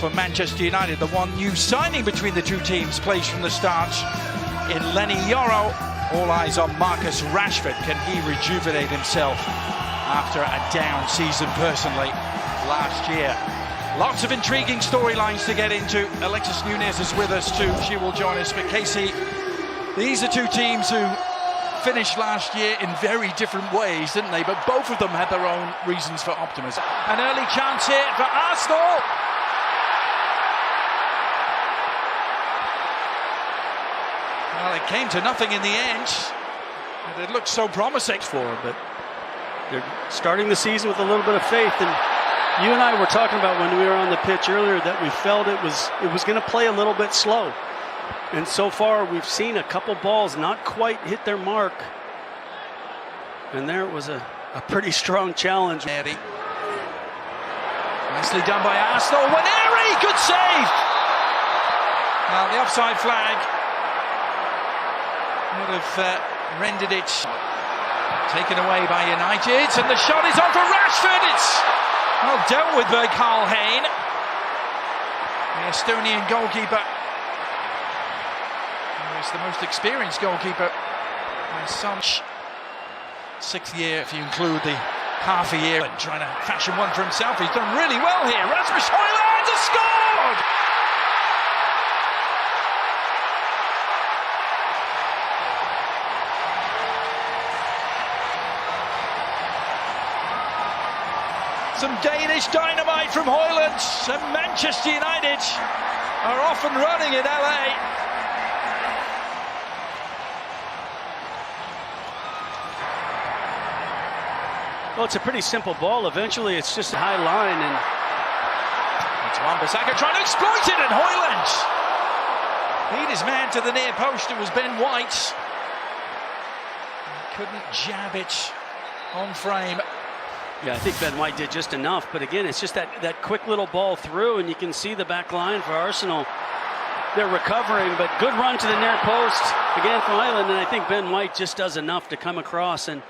For Manchester United, the one new signing between the two teams plays from the start in Lenny Yoro. All eyes on Marcus Rashford. Can he rejuvenate himself after a down season personally last year? Lots of intriguing storylines to get into. Alexis Nunez is with us too. She will join us. But Casey, these are two teams who finished last year in very different ways, didn't they? But both of them had their own reasons for optimism. An early chance here for Arsenal. Well, it came to nothing in the end. It looked so promising for them, but they're starting the season with a little bit of faith. And you and I were talking about when we were on the pitch earlier that we felt it was going to play a little bit slow. And so far, we've seen a couple balls not quite hit their mark. And there it was a pretty strong challenge. Nicely done by Arsenal. Waneri, good save! Now the offside flag would have rendered it taken away by United, and the shot is on for Rashford. It's well dealt with by Carl Hayne, the Estonian goalkeeper. He's the most experienced goalkeeper by some. Sixth year if you include the half a year, and trying to fashion one for himself. He's done really well here. Rasmus Højlund has scored! Some Danish dynamite from Højlund, and Manchester United are off and running in LA. Well, it's a pretty simple ball. Eventually, it's just a high line, and it's Wan-Bissaka trying to exploit it, and Højlund beat his man to the near post. It was Ben White. He couldn't jab it on frame. Yeah, I think Ben White did just enough, but again, it's just that quick little ball through, and you can see the back line for Arsenal. They're recovering, but good run to the near post again from Højlund, and I think Ben White just does enough to come across. And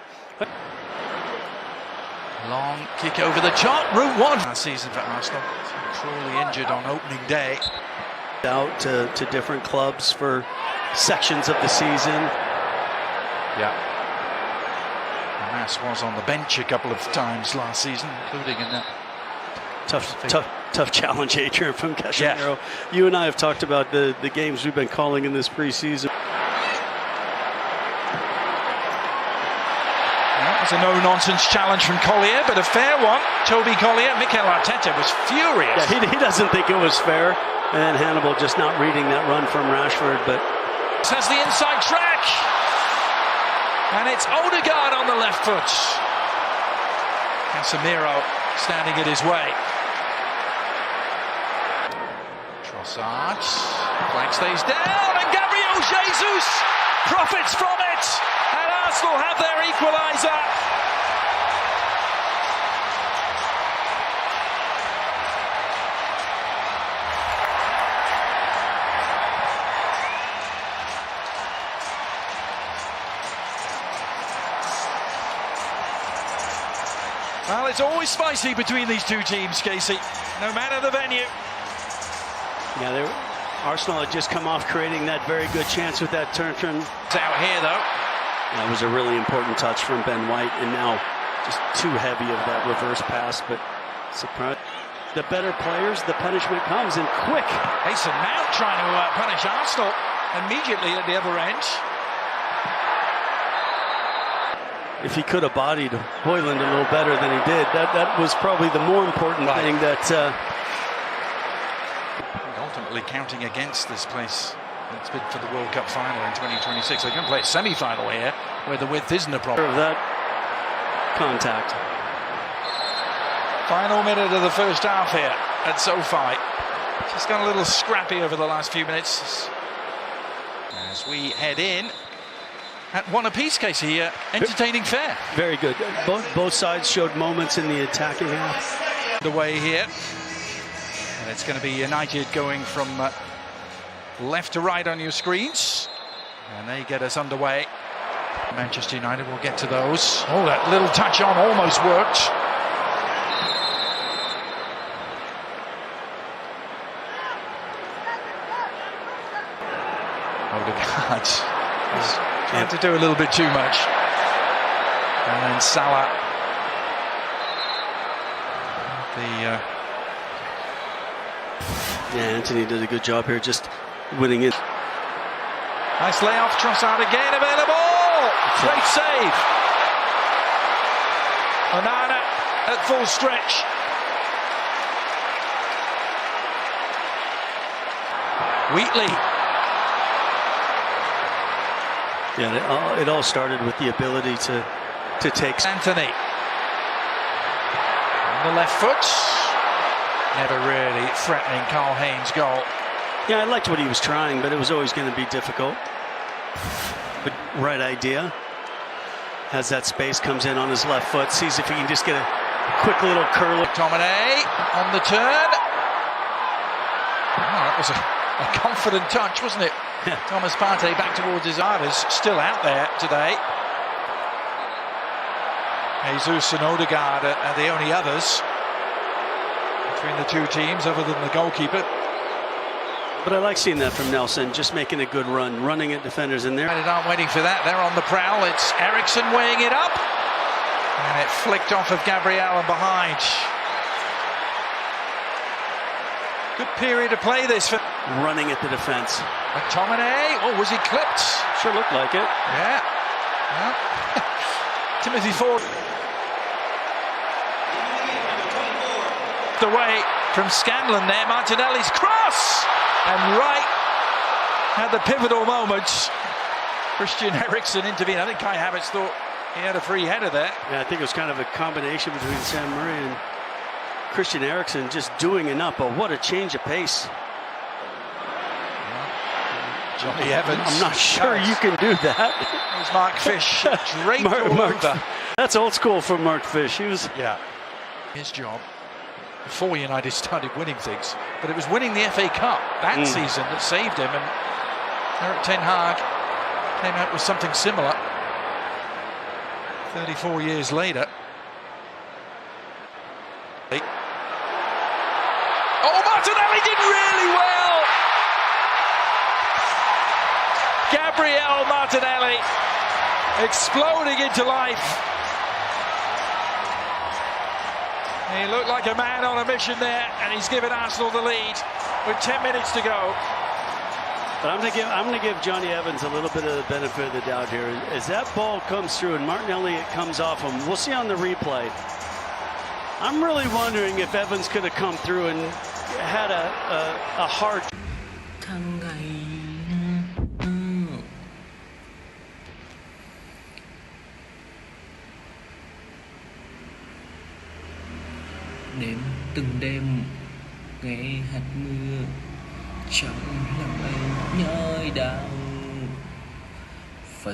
long kick over the top, route one. Last season for Arsenal, cruelly injured on opening day. Out to different clubs for sections of the season. Yeah. Mass was on the bench a couple of times last season, including in that tough challenge, Adrian, from Casemiro. Yeah. You and I have talked about the games we've been calling in this preseason. That was a no-nonsense challenge from Collier, but a fair one. Toby Collier. Mikel Arteta was furious. Yeah, he doesn't think it was fair. And then Hannibal just not reading that run from Rashford, but this has the inside track. And it's Odegaard on the left foot. Casemiro standing in his way. Trossard. Flag stays down, and Gabriel Jesus profits from it. And Arsenal have their equaliser. Well, it's always spicy between these two teams, Casey, no matter the venue. Yeah, Arsenal had just come off creating that very good chance with that turn. It's out here, though. That was a really important touch from Ben White, and now just too heavy of that reverse pass, but surprise. The better players, the punishment comes, and quick. Mason Mount trying to punish Arsenal immediately at the other end. If he could have bodied Højlund a little better than he did, that was probably the more important thing. That ultimately counting against this place. It's been for the World Cup final in 2026. They're going to play a semi-final here, where the width isn't a problem. Of that contact. Final minute of the first half here at SoFi. Just got a little scrappy over the last few minutes. As we head in. At one apiece, Casey, entertaining fair. Very good. Both sides showed moments in the attacking half. Away here. And it's going to be United going from left to right on your screens. And they get us underway. Manchester United will get to those. Oh, that little touch on almost worked. Trying to do a little bit too much. And then Salah. Yeah, Anthony did a good job here, just winning it. Nice layoff, Trossard again available. Great save. Onana at full stretch. Wheatley. Yeah, it all started with the ability to take Anthony. On the left foot. Never really threatening Carl Haynes' goal. Yeah, I liked what he was trying, but it was always going to be difficult. But right idea. Has that space, comes in on his left foot, sees if he can just get a quick little curl. McTominay on the turn. Oh, that was a confident touch, wasn't it? Yeah. Thomas Partey back towards his others, still out there today. Jesus and Odegaard are the only others between the two teams, other than the goalkeeper. But I like seeing that from Nelson, just making a good run, running at defenders in there. United aren't waiting for that. They're on the prowl. It's Eriksen weighing it up. And it flicked off of Gabriel and behind. Good period of play this for Running at the defense. McTominay. Oh, was he clipped? Sure looked like it. Yeah. Well, Timothy Ford. Away from Scanlon there. Martinelli's cross. And right at the pivotal moments, Christian Eriksen intervened. I think Kai Havertz thought he had a free header there. Yeah, I think it was kind of a combination between Sam Murray and Christian Eriksen, just doing enough. But what a change of pace. Johnny Evans. I'm not sure you can do that. There's Mark Fish draped all over. That's old school for Mark Fish. He was. Yeah. His job before United started winning things, but it was winning the FA Cup that season that saved him, and Erik ten Hag came out with something similar 34 years later. Oh, Martinelli did really well! Gabriel Martinelli exploding into life. He looked like a man on a mission there, and he's given Arsenal the lead with 10 minutes to go. But I'm going to give Johnny Evans a little bit of the benefit of the doubt here. As that ball comes through and Martinelli, it comes off him. We'll see on the replay. I'm really wondering if Evans could have come through and had a hard. Đêm từng đêm ngày hạt mưa trong lòng anh nhói đau và